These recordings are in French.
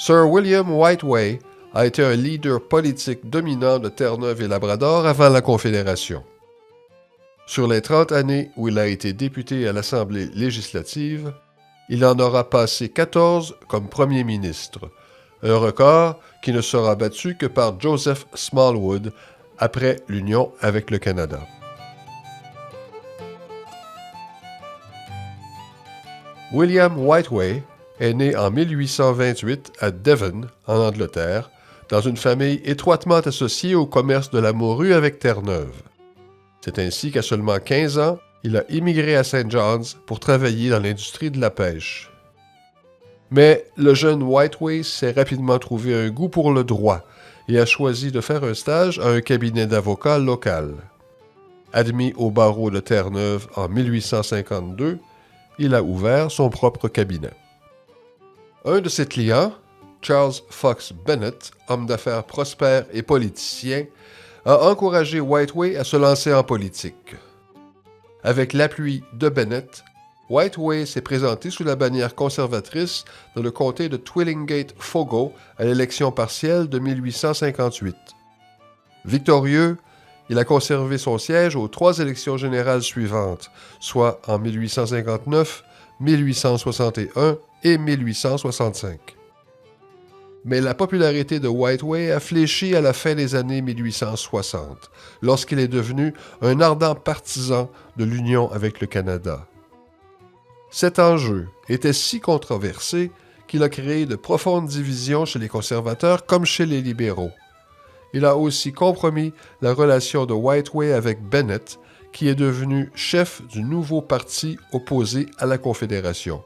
Sir William Whiteway a été un leader politique dominant de Terre-Neuve et Labrador avant la Confédération. Sur les 30 années où il a été député à l'Assemblée législative, il en aura passé 14 comme premier ministre, un record qui ne sera battu que par Joseph Smallwood après l'union avec le Canada. William Whiteway est né en 1828 à Devon, en Angleterre, dans une famille étroitement associée au commerce de la morue avec Terre-Neuve. C'est ainsi qu'à seulement 15 ans, il a immigré à St. John's pour travailler dans l'industrie de la pêche. Mais le jeune Whiteway s'est rapidement trouvé un goût pour le droit et a choisi de faire un stage à un cabinet d'avocats local. Admis au barreau de Terre-Neuve en 1852, il a ouvert son propre cabinet. Un de ses clients, Charles Fox Bennett, homme d'affaires prospère et politicien, a encouragé Whiteway à se lancer en politique. Avec l'appui de Bennett, Whiteway s'est présenté sous la bannière conservatrice dans le comté de Twillingate-Fogo à l'élection partielle de 1858. Victorieux, il a conservé son siège aux 3 élections générales suivantes, soit en 1859, 1861 et 1865. Mais la popularité de Whiteway a fléchi à la fin des années 1860, lorsqu'il est devenu un ardent partisan de l'union avec le Canada. Cet enjeu était si controversé qu'il a créé de profondes divisions chez les conservateurs comme chez les libéraux. Il a aussi compromis la relation de Whiteway avec Bennett, qui est devenu chef du nouveau parti opposé à la Confédération.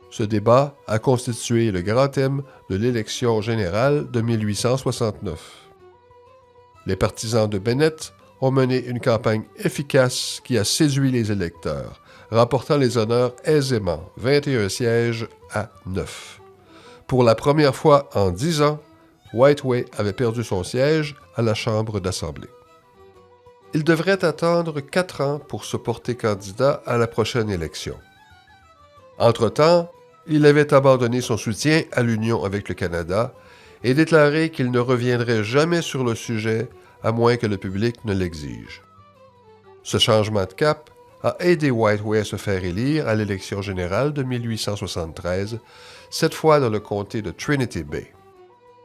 Ce débat a constitué le grand thème de l'élection générale de 1869. Les partisans de Bennett ont mené une campagne efficace qui a séduit les électeurs, remportant les honneurs aisément, 21 sièges à 9. Pour la première fois en 10 ans, Whiteway avait perdu son siège à la Chambre d'Assemblée. Il devrait attendre 4 ans pour se porter candidat à la prochaine élection. Entre-temps, il avait abandonné son soutien à l'union avec le Canada et déclaré qu'il ne reviendrait jamais sur le sujet à moins que le public ne l'exige. Ce changement de cap a aidé Whiteway à se faire élire à l'élection générale de 1873, cette fois dans le comté de Trinity Bay.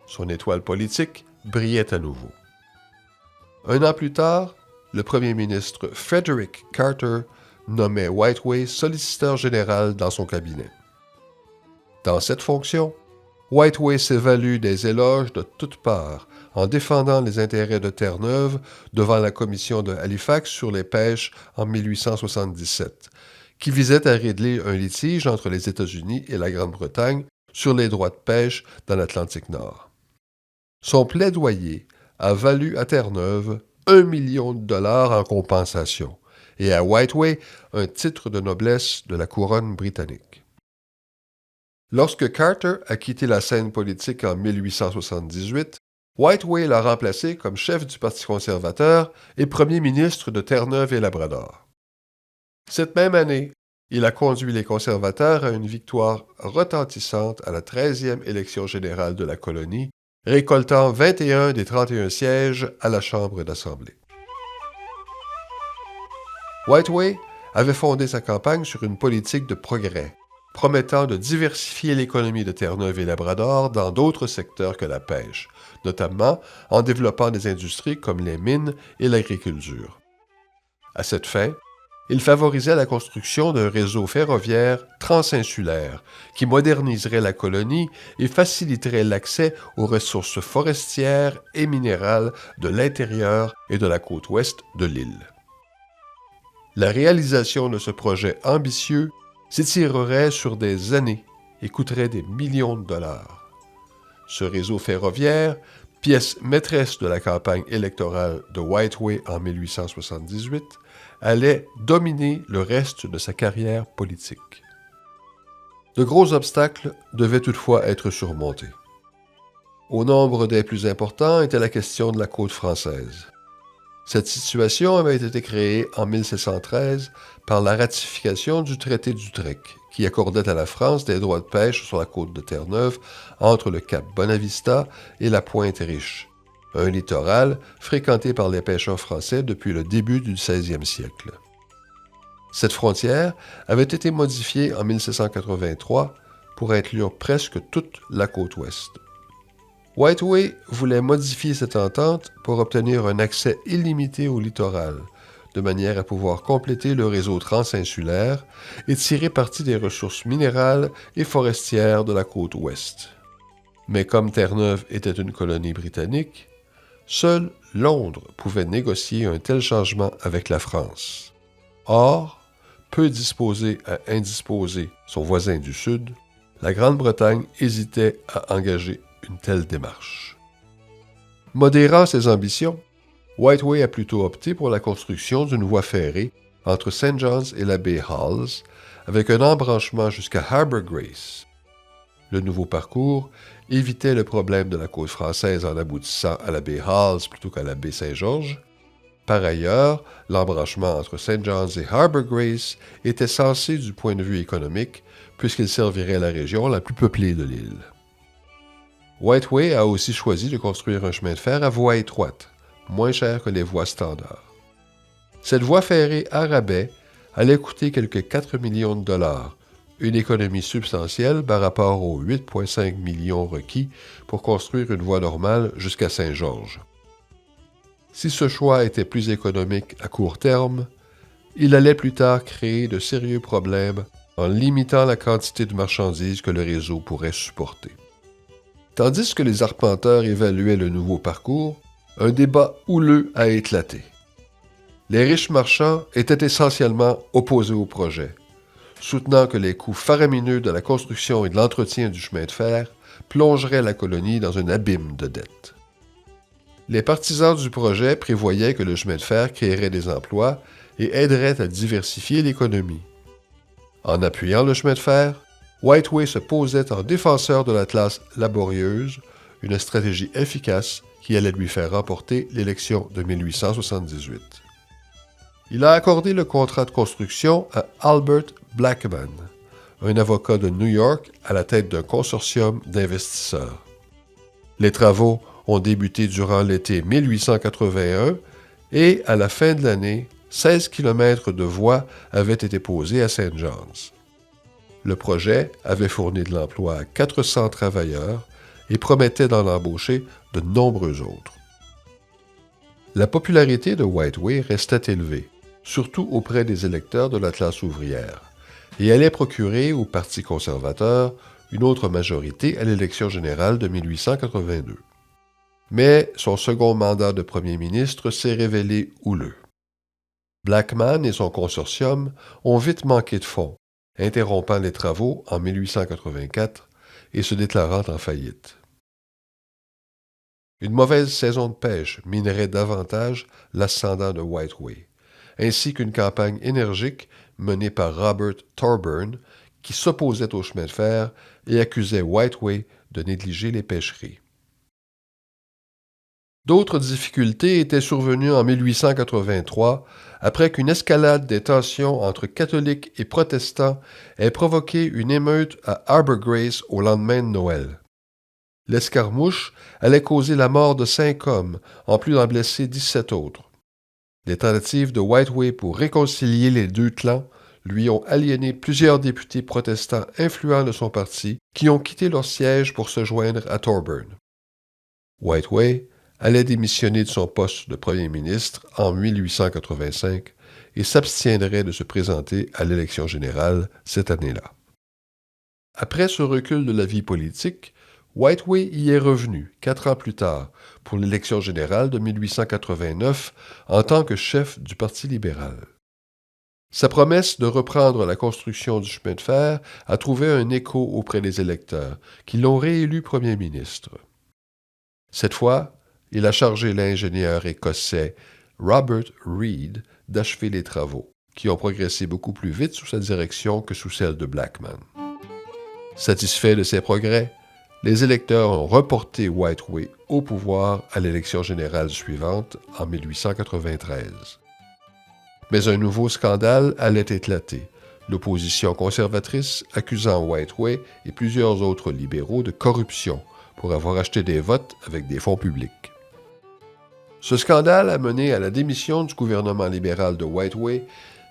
Son étoile politique brillait à nouveau. Un an plus tard, le premier ministre Frederick Carter nommait Whiteway solliciteur général dans son cabinet. Dans cette fonction, Whiteway s'est valu des éloges de toutes parts en défendant les intérêts de Terre-Neuve devant la commission de Halifax sur les pêches en 1877, qui visait à régler un litige entre les États-Unis et la Grande-Bretagne sur les droits de pêche dans l'Atlantique Nord. Son plaidoyer a valu à Terre-Neuve 1 million de dollars en compensation et à Whiteway un titre de noblesse de la couronne britannique. Lorsque Carter a quitté la scène politique en 1878, Whiteway l'a remplacé comme chef du Parti conservateur et premier ministre de Terre-Neuve et Labrador. Cette même année, il a conduit les conservateurs à une victoire retentissante à la 13e élection générale de la colonie, récoltant 21 des 31 sièges à la Chambre d'Assemblée. Whiteway avait fondé sa campagne sur une politique de progrès, promettant de diversifier l'économie de Terre-Neuve et Labrador dans d'autres secteurs que la pêche, notamment en développant des industries comme les mines et l'agriculture. À cette fin, il favorisait la construction d'un réseau ferroviaire transinsulaire qui moderniserait la colonie et faciliterait l'accès aux ressources forestières et minérales de l'intérieur et de la côte ouest de l'île. La réalisation de ce projet ambitieux s'étirerait sur des années et coûterait des millions de dollars. Ce réseau ferroviaire, pièce maîtresse de la campagne électorale de Whiteway en 1878, allait dominer le reste de sa carrière politique. De gros obstacles devaient toutefois être surmontés. Au nombre des plus importants était la question de la côte française. Cette situation avait été créée en 1713 par la ratification du traité d'Utrecht, qui accordait à la France des droits de pêche sur la côte de Terre-Neuve entre le cap Bonavista et la Pointe Riche, un littoral fréquenté par les pêcheurs français depuis le début du 16e siècle. Cette frontière avait été modifiée en 1783 pour inclure presque toute la côte ouest. Whiteway voulait modifier cette entente pour obtenir un accès illimité au littoral, de manière à pouvoir compléter le réseau transinsulaire et tirer parti des ressources minérales et forestières de la côte ouest. Mais comme Terre-Neuve était une colonie britannique, seul Londres pouvait négocier un tel changement avec la France. Or, peu disposée à indisposer son voisin du Sud, la Grande-Bretagne hésitait à engager une telle démarche. Modérant ses ambitions, Whiteway a plutôt opté pour la construction d'une voie ferrée entre St. John's et la baie Halles, avec un embranchement jusqu'à Harbour Grace. Le nouveau parcours évitait le problème de la côte française en aboutissant à la baie Halles plutôt qu'à la baie Saint-Georges. Par ailleurs, l'embranchement entre St. John's et Harbour Grace était sensé du point de vue économique, puisqu'il servirait la région la plus peuplée de l'île. Whiteway a aussi choisi de construire un chemin de fer à voie étroite, moins cher que les voies standards. Cette voie ferrée à rabais allait coûter quelque 4 millions de dollars, une économie substantielle par rapport aux 8,5 millions requis pour construire une voie normale jusqu'à Saint-Georges. Si ce choix était plus économique à court terme, il allait plus tard créer de sérieux problèmes en limitant la quantité de marchandises que le réseau pourrait supporter. Tandis que les arpenteurs évaluaient le nouveau parcours, un débat houleux a éclaté. Les riches marchands étaient essentiellement opposés au projet, soutenant que les coûts faramineux de la construction et de l'entretien du chemin de fer plongeraient la colonie dans un abîme de dettes. Les partisans du projet prévoyaient que le chemin de fer créerait des emplois et aiderait à diversifier l'économie. En appuyant le chemin de fer, Whiteway se posait en défenseur de la classe laborieuse, une stratégie efficace qui allait lui faire remporter l'élection de 1878. Il a accordé le contrat de construction à Albert Blackman, un avocat de New York à la tête d'un consortium d'investisseurs. Les travaux ont débuté durant l'été 1881 et, à la fin de l'année, 16 km de voies avaient été posés à St. John's. Le projet avait fourni de l'emploi à 400 travailleurs et promettait d'en embaucher de nombreux autres. La popularité de Whiteway restait élevée, surtout auprès des électeurs de la classe ouvrière, et allait procurer au Parti conservateur une autre majorité à l'élection générale de 1882. Mais son second mandat de premier ministre s'est révélé houleux. Blackman et son consortium ont vite manqué de fonds, interrompant les travaux en 1884 et se déclarant en faillite. Une mauvaise saison de pêche minerait davantage l'ascendant de Whiteway, ainsi qu'une campagne énergique menée par Robert Thorburn, qui s'opposait au chemin de fer et accusait Whiteway de négliger les pêcheries. D'autres difficultés étaient survenues en 1883 après qu'une escalade des tensions entre catholiques et protestants ait provoqué une émeute à Harbour Grace au lendemain de Noël. L'escarmouche allait causer la mort de 5 hommes, en plus d'en blesser 17 autres. Les tentatives de Whiteway pour réconcilier les deux clans lui ont aliéné plusieurs députés protestants influents de son parti qui ont quitté leur siège pour se joindre à Thorburn. Whiteway allait démissionner de son poste de premier ministre en 1885 et s'abstiendrait de se présenter à l'élection générale cette année-là. Après ce recul de la vie politique, Whiteway y est revenu 4 ans plus tard pour l'élection générale de 1889 en tant que chef du Parti libéral. Sa promesse de reprendre la construction du chemin de fer a trouvé un écho auprès des électeurs qui l'ont réélu premier ministre. Cette fois, il a chargé l'ingénieur écossais Robert Reid d'achever les travaux, qui ont progressé beaucoup plus vite sous sa direction que sous celle de Blackman. Satisfaits de ces progrès, les électeurs ont reporté Whiteway au pouvoir à l'élection générale suivante en 1893. Mais un nouveau scandale allait éclater, l'opposition conservatrice accusant Whiteway et plusieurs autres libéraux de corruption pour avoir acheté des votes avec des fonds publics. Ce scandale a mené à la démission du gouvernement libéral de Whiteway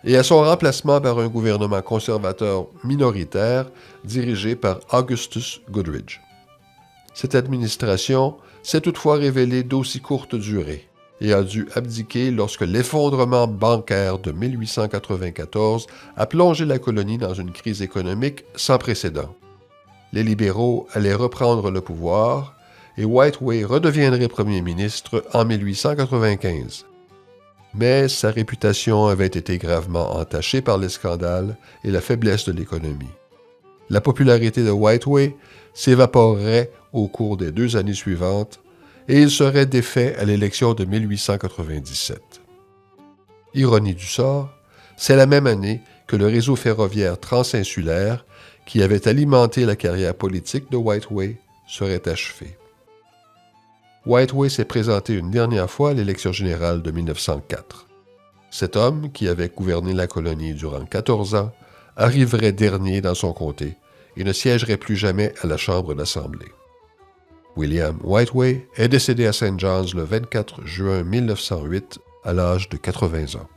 et à son remplacement par un gouvernement conservateur minoritaire dirigé par Augustus Goodridge. Cette administration s'est toutefois révélée d'aussi courte durée et a dû abdiquer lorsque l'effondrement bancaire de 1894 a plongé la colonie dans une crise économique sans précédent. Les libéraux allaient reprendre le pouvoir et Whiteway redeviendrait premier ministre en 1895. Mais sa réputation avait été gravement entachée par les scandales et la faiblesse de l'économie. La popularité de Whiteway s'évaporerait au cours des 2 années suivantes et il serait défait à l'élection de 1897. Ironie du sort, c'est la même année que le réseau ferroviaire transinsulaire, qui avait alimenté la carrière politique de Whiteway, serait achevé. Whiteway s'est présenté une dernière fois à l'élection générale de 1904. Cet homme, qui avait gouverné la colonie durant 14 ans, arriverait dernier dans son comté et ne siégerait plus jamais à la Chambre d'Assemblée. William Whiteway est décédé à St. John's le 24 juin 1908 à l'âge de 80 ans.